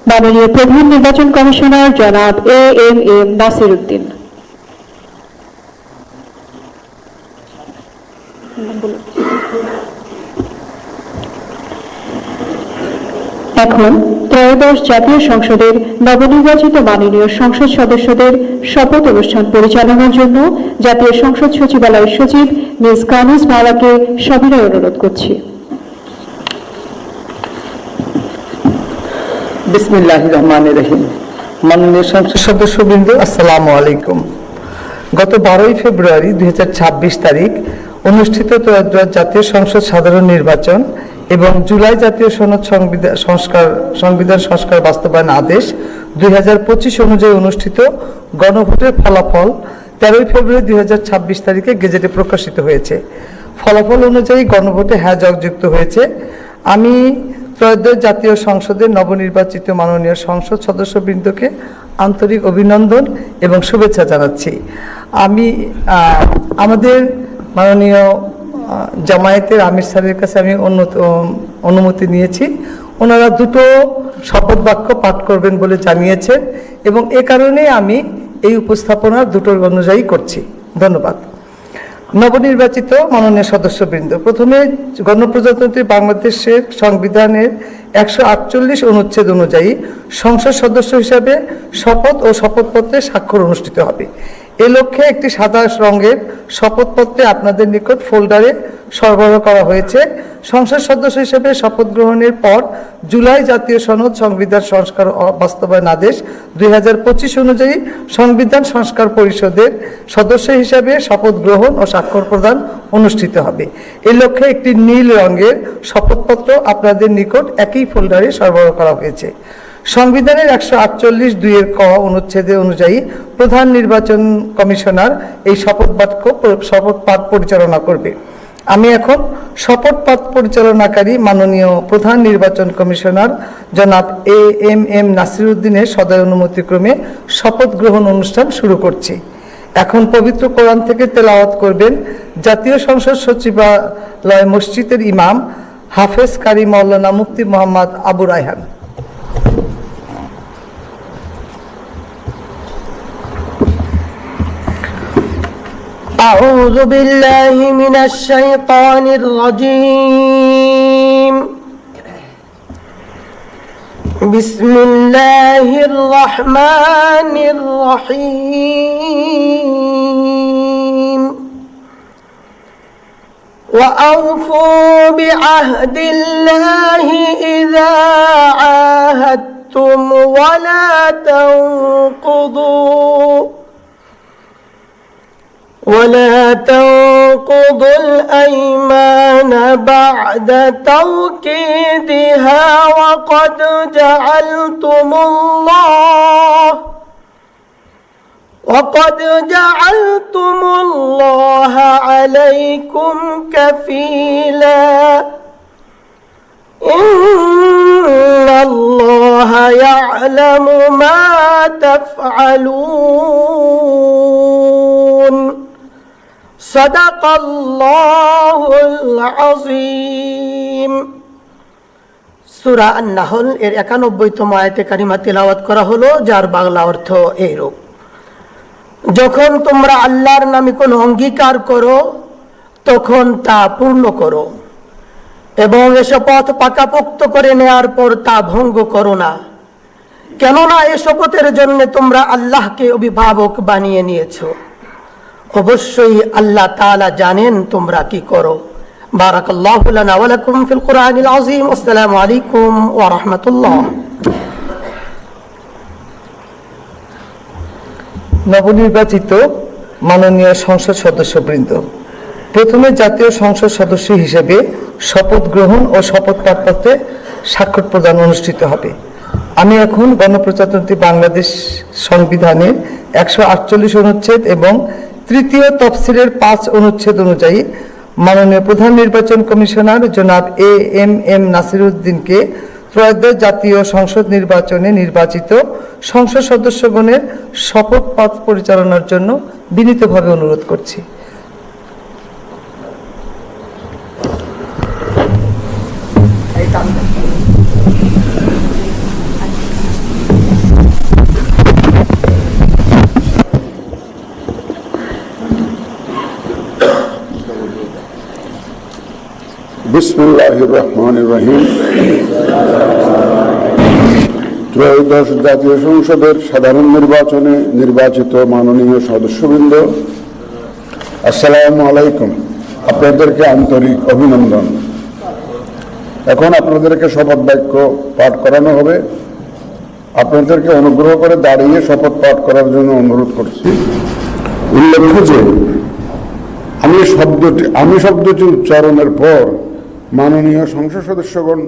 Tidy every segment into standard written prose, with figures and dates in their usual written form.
মাননীয় প্রধান নির্বাচন কমিশনার জনাব এম নাসির উদ্দিন। এখন ত্রয়োদশ জাতীয় সংসদের নবনির্বাচিত মাননীয় সংসদ সদস্যদের শপথ অনুষ্ঠান পরিচালনার জন্য জাতীয় সংসদ সচিবালয়ের সচিব মিস কানিজ মাওলাকে সবিনয় অনুরোধ করছি। বিসমিল্লাহির রহমানির রহিম। মাননীয় সংসদ সদস্যবৃন্দ, আসসালামু আলাইকুম। গত 12 ফেব্রুয়ারি 2026 তারিখ অনুষ্ঠিত ত্রয়োদশ জাতীয় সংসদ সাধারণ নির্বাচন এবং জুলাই জাতীয় সনদ সংবিধান সংস্কার বাস্তবায়ন আদেশ 2025 অনুযায়ী অনুষ্ঠিত গণভোটের ফলাফল 13 ফেব্রুয়ারি 2026 তারিখে গেজেটে প্রকাশিত হয়েছে। ফলাফল অনুযায়ী গণভোটে হ্যাঁ যুক্ত হয়েছে। আমি ত্রয়োদশ জাতীয় সংসদের নবনির্বাচিত মাননীয় সংসদ সদস্যবৃন্দকে আন্তরিক অভিনন্দন এবং শুভেচ্ছা জানাচ্ছি। আমি আমাদের মাননীয় জামায়াতের আমির স্যারের কাছে আমি অনুমতি নিয়েছি। ওনারা দুটো শপথ বাক্য পাঠ করবেন বলে জানিয়েছেন এবং এ কারণে আমি এই উপস্থাপনা দুটোর অনুযায়ী করছি। ধন্যবাদ। নবনির্বাচিত মাননীয় সদস্যবৃন্দ, প্রথমে গণপ্রজাতন্ত্রী বাংলাদেশের সংবিধানের 148 অনুচ্ছেদ অনুযায়ী সংসদ সদস্য হিসাবে শপথ ও শপথপত্রে স্বাক্ষর অনুষ্ঠিত হবে। এ লক্ষ্যে একটি সাদা রঙের শপথপত্রে আপনাদের নিকট ফোল্ডারে সরবরাহ করা হয়েছে। সংসদ সদস্য হিসেবে শপথ গ্রহণের পর জুলাই জাতীয় সনদ সংবিধান সংস্কার বাস্তবায়ন আদেশ 2025 অনুযায়ী সংবিধান সংস্কার পরিষদের সদস্য হিসাবে শপথ গ্রহণ ও স্বাক্ষর প্রদান অনুষ্ঠিত হবে। এই লক্ষ্যে একটি নীল রঙের শপথপত্র আপনাদের নিকট একই ফোল্ডারে সরবরাহ করা হয়েছে। সংবিধানের 148(2) ক অনুচ্ছেদে অনুযায়ী প্রধান নির্বাচন কমিশনার এই শপথ পাঠ পরিচালনা করবে। আমি এখন শপথ পাঠ পরিচালনাকারী মাননীয় প্রধান নির্বাচন কমিশনার জনাব এম নাসির উদ্দিনের সদয় অনুমতিক্রমে শপথ গ্রহণ অনুষ্ঠান শুরু করছি। এখন পবিত্র কোরআন থেকে তেলাওয়াত করবেন জাতীয় সংসদ সচিবালয় মসজিদের ইমাম হাফেজ কারি মাওলানা মুফতি মোহাম্মদ আবু রায়হান। أعوذ بالله من الشيطان الرجيم. بسم الله الرحمن الرحيم. وأوفوا بعهد الله إذا عاهدتم ولا تنقضوا الأيمان بعد توكيدها وقد جعلتم الله عليكم كفيلا إن الله يعلم ما تفعلون. সাদাকাল্লাহুল আযীম। সূরা আন-নাহল এর 91তম আয়াতে কারিমা তেলাওয়াত করা হলো, যার বাংলা অর্থ এইরূপ: যখন তোমরা আল্লাহর নামে কোনো অঙ্গীকার করো তখন তা পূর্ণ করো এবং এ শপথ পাকাপোক্ত করে নেয়ার পর তা ভঙ্গ করো না, কেননা এ শপথের জন্য তোমরা আল্লাহকে অভিভাবক বানিয়ে নিয়েছো। অবশ্যই আল্লাহ তাআলা জানেন তোমরা কি করো। বারাকাল্লাহু লানা ওয়া লাকুম ফিল কুরআনিল আযীম। আসসালামু আলাইকুম ওয়া রাহমাতুল্লাহ। নবনির্বাচিত মাননীয় সংসদ সদস্যবৃন্দ, প্রথমে জাতীয় সংসদ সদস্য হিসেবে শপথ গ্রহণ ও শপথ পাঠপত্রে স্বাক্ষর প্রদান অনুষ্ঠিত হবে। আমি এখন গণপ্রজাতন্ত্রী বাংলাদেশ সংবিধানের 148 অনুচ্ছেদ এবং তৃতীয় তফসিলের 5 অনুচ্ছেদ অনুযায়ী মাননীয় প্রধান নির্বাচন কমিশনার জনাব এম নাসির উদ্দিনকে ত্রয়োদশ জাতীয় সংসদ নির্বাচনে নির্বাচিত সংসদ সদস্যগণের শপথ পাঠ পরিচালনার জন্য বিনীতভাবে অনুরোধ করছি। বিসমিল্লাহির রহমানির রহিম। ত্রয়োদশ জাতীয় সংসদের সাধারণ নির্বাচনে নির্বাচিত মাননীয় সদস্যবৃন্দ, আসসালামু আলাইকুম। আপনাদেরকে আন্তরিক অভিনন্দন। এখন আপনাদেরকে শপথ বাক্য পাঠ করানো হবে। আপনাদেরকে অনুগ্রহ করে দাঁড়িয়ে শপথ পাঠ করার জন্য অনুরোধ করছি। উল্লেখ্য যে আমি শব্দটি উচ্চারণের পর মাননীয় সংসদ সদস্যগণ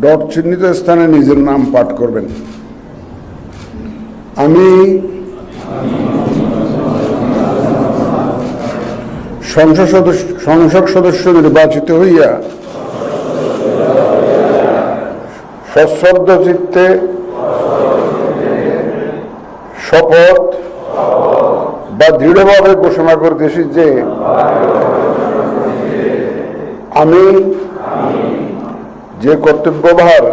ডট চিহ্নিত স্থানে নিজের নাম পাঠ করবেন। আমি সংসদ সদস্য নির্বাচিত হইয়া সশ্রদ্ধ চিত্তে শপথ বা দৃঢ়ভাবে ঘোষণা করতেছি যে আমি যে কর্তব্যভার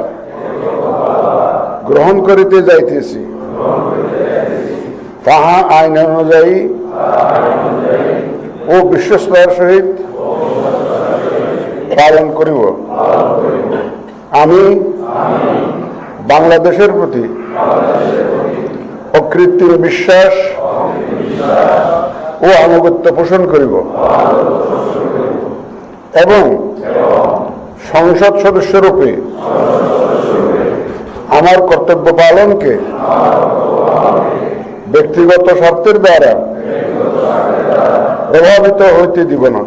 গ্রহণ করিতে যাইতেছি তাহা আইন অনুযায়ী ও বিশ্বস্ততার সহিত পালন করিব। আমি বাংলাদেশের প্রতি অকৃত্রিম বিশ্বাস ও আনুগত্য পোষণ করিব এবং সংসদ সদস্যরূপে আমার কর্তব্য পালনকে ব্যক্তিগত স্বার্থের দ্বারা প্রভাবিত হইতে দিব না।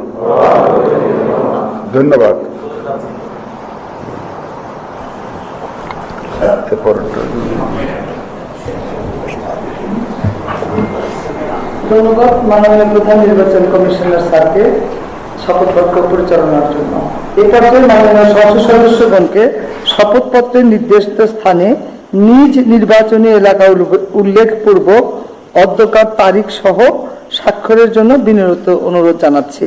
ধন্যবাদ। ধন্যবাদ মাননীয় প্রধান নির্বাচন কমিশনার স্যারকে শপথ বাক্য পরিচালনার জন্য। এই পর্যায়ে মাননীয় সংসদ সদস্যগণকে শপথপত্রের নির্দিষ্ট স্থানে নিজ নির্বাচনী এলাকা উল্লেখপূর্বক অধ্যকার তারিখ সহ স্বাক্ষরের জন্য বিনীত অনুরোধ জানাচ্ছি।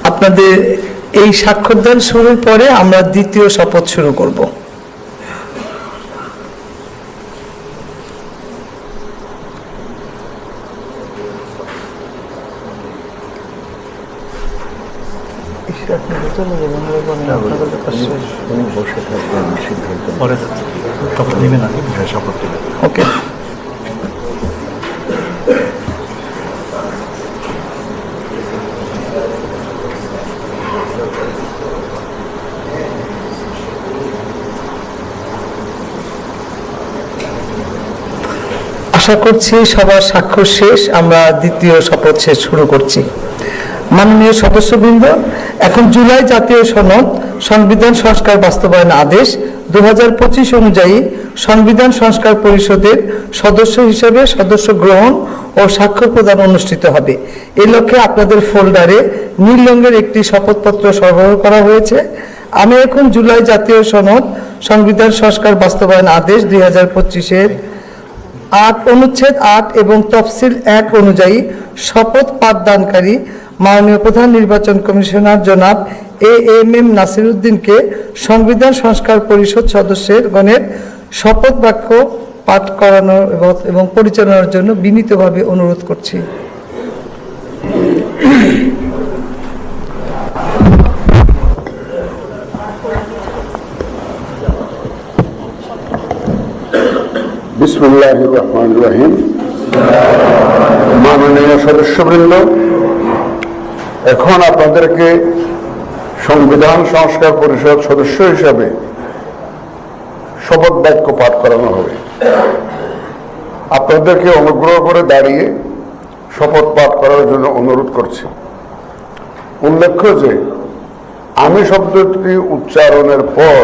আপনাদের এই স্বাক্ষরদান শুরুর পরে আমরা দ্বিতীয় শপথ শুরু করব। ওকে, আশা করছি সবার স্বাক্ষর শেষ। আমরা দ্বিতীয় শপথ শেষ শুরু করছি। মাননীয় সদস্যবৃন্দ, এখন জুলাই জাতীয় সনদ সংবিধান সংস্কার বাস্তবায়ন আদেশ 2025 অনুযায়ী সংবিধান সংস্কার পরিষদের সদস্য হিসেবে সদস্য গ্রহণ ও স্বাক্ষর প্রদান অনুষ্ঠিত হবে। এই লক্ষ্যে আপনাদের ফোল্ডারে নীল রঙের একটি শপথপত্র সরবরাহ করা হয়েছে। আমি এখন জুলাই জাতীয় সনদ সংবিধান সংস্কার বাস্তবায়ন আদেশ 2025-এর 8 অনুচ্ছেদ 8 এবং তফসিল 1 অনুযায়ী শপথ পাঠদানকারী মাননীয় প্রধান নির্বাচন কমিশনার জনাব AMM নাসির উদ্দিনকে সংবিধান সংস্কার পরিষদ সদস্যের গণের শপথ বাক্য পাঠ করানো এবং পরিচালনার জন্য বিনীতভাবে অনুরোধ করছি। বিসমিল্লাহির রহমানির রহিম। মাননীয় সদস্যবৃন্দ, এখন আপনাদেরকে সংবিধান সংস্কার পরিষদ সদস্য হিসাবে শপথ বাক্য পাঠ করানো হবে। আপনাদেরকে অনুগ্রহ করে দাঁড়িয়ে শপথ পাঠ করার জন্য অনুরোধ করছি। উল্লেখ্য যে আমি শব্দটি উচ্চারণের পর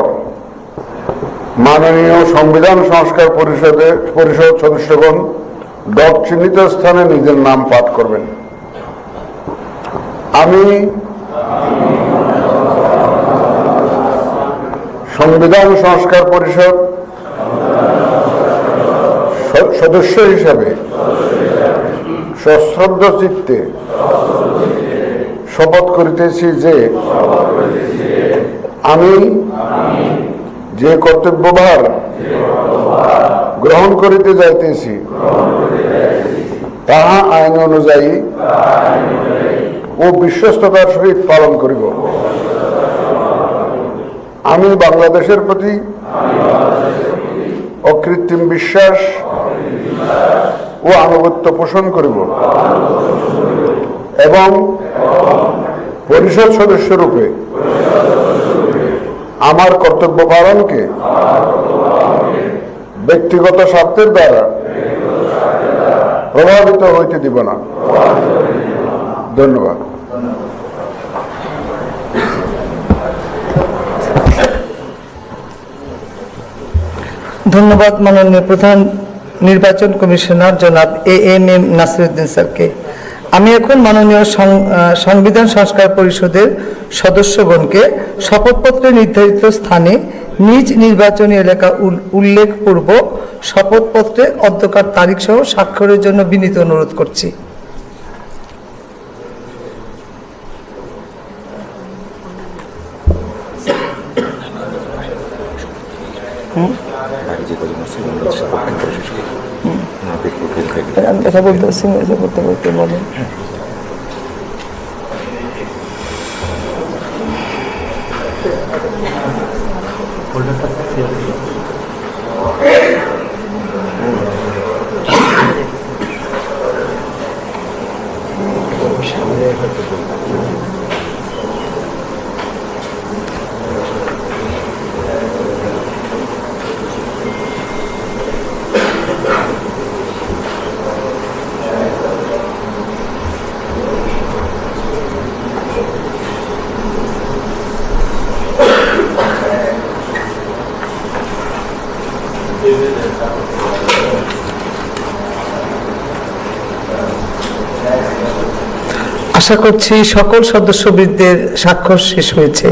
মাননীয় সংবিধান সংস্কার পরিষদ সদস্যগণ ডট চিহ্নিত স্থানে নিজের নাম পাঠ করবেন। আমি সংবিধান সংস্কার পরিষদ সদস্য হিসাবে সশ্রদ্ধ চিত্তে শপথ করিতেছি যে আমি যে কর্তব্যভার গ্রহণ করিতে যাইতেছি তাহা আইন অনুযায়ী ও বিশ্বস্ততার সহিত পালন করিব। আমি বাংলাদেশের প্রতি অকৃত্রিম বিশ্বাস ও আনুগত্য পোষণ করিব এবং পরিষদ সদস্য রূপে আমার কর্তব্য পালনকে ব্যক্তিগত স্বার্থের দ্বারা প্রভাবিত হইতে দিব না। ধন্যবাদ। ধন্যবাদ মাননীয় প্রধান নির্বাচন কমিশনার জনাব এএমএম নাসিরউদ্দিন স্যারকে। আমি এখন মাননীয় সংবিধান সংস্কার পরিষদের সদস্যগণকে শপথপত্রে নির্ধারিত স্থানে নিজ নির্বাচনী এলাকা উল্লেখপূর্বক শপথপত্রে অধ্যকার তারিখ সহ স্বাক্ষরের জন্য বিনীত অনুরোধ করছি। কথা বলতে বলতে বলেন। আশা করছি সকল সদস্যবৃন্দের স্বাক্ষর শেষ হয়েছে।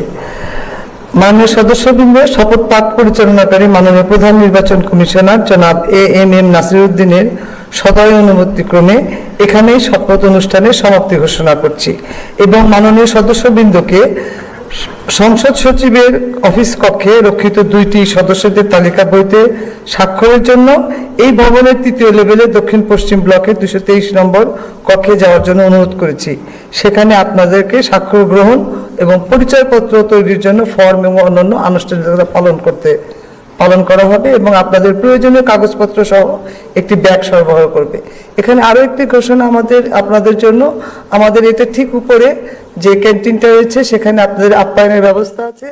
মাননীয় সদস্যবৃন্দ, শপথ পাঠ পরিচালনাকারী মাননীয় প্রধান নির্বাচন কমিশনার জনাব এএমএম নাসিরউদ্দিনের সদয় অনুমতিক্রমে এখানেই শপথ অনুষ্ঠানের সমাপ্তি ঘোষণা করছি এবং মাননীয় সদস্যবৃন্দকে সংসদ সচিবের অফিস কক্ষে রক্ষিত 2টি সদস্যদের তালিকা বইতে স্বাক্ষরের জন্য এই ভবনের 3য় লেভেলে দক্ষিণ পশ্চিম ব্লকের 223 নম্বর কক্ষে যাওয়ার জন্য অনুরোধ করেছি। সেখানে আপনাদেরকে স্বাক্ষর গ্রহণ এবং পরিচয়পত্র তৈরির জন্য ফর্ম এবং অন্যান্য আনুষ্ঠানিকতা পালন করা হবে এবং আপনাদের প্রয়োজনীয় কাগজপত্র সহ একটি ব্যাগ সরবরাহ করবে। এখানে আরো একটি ঘোষণা আপনাদের জন্য, আমাদের এটা ঠিক উপরে যে ক্যান্টিনটা রয়েছে সেখানে আপনাদের আপ্যায়নের ব্যবস্থা আছে।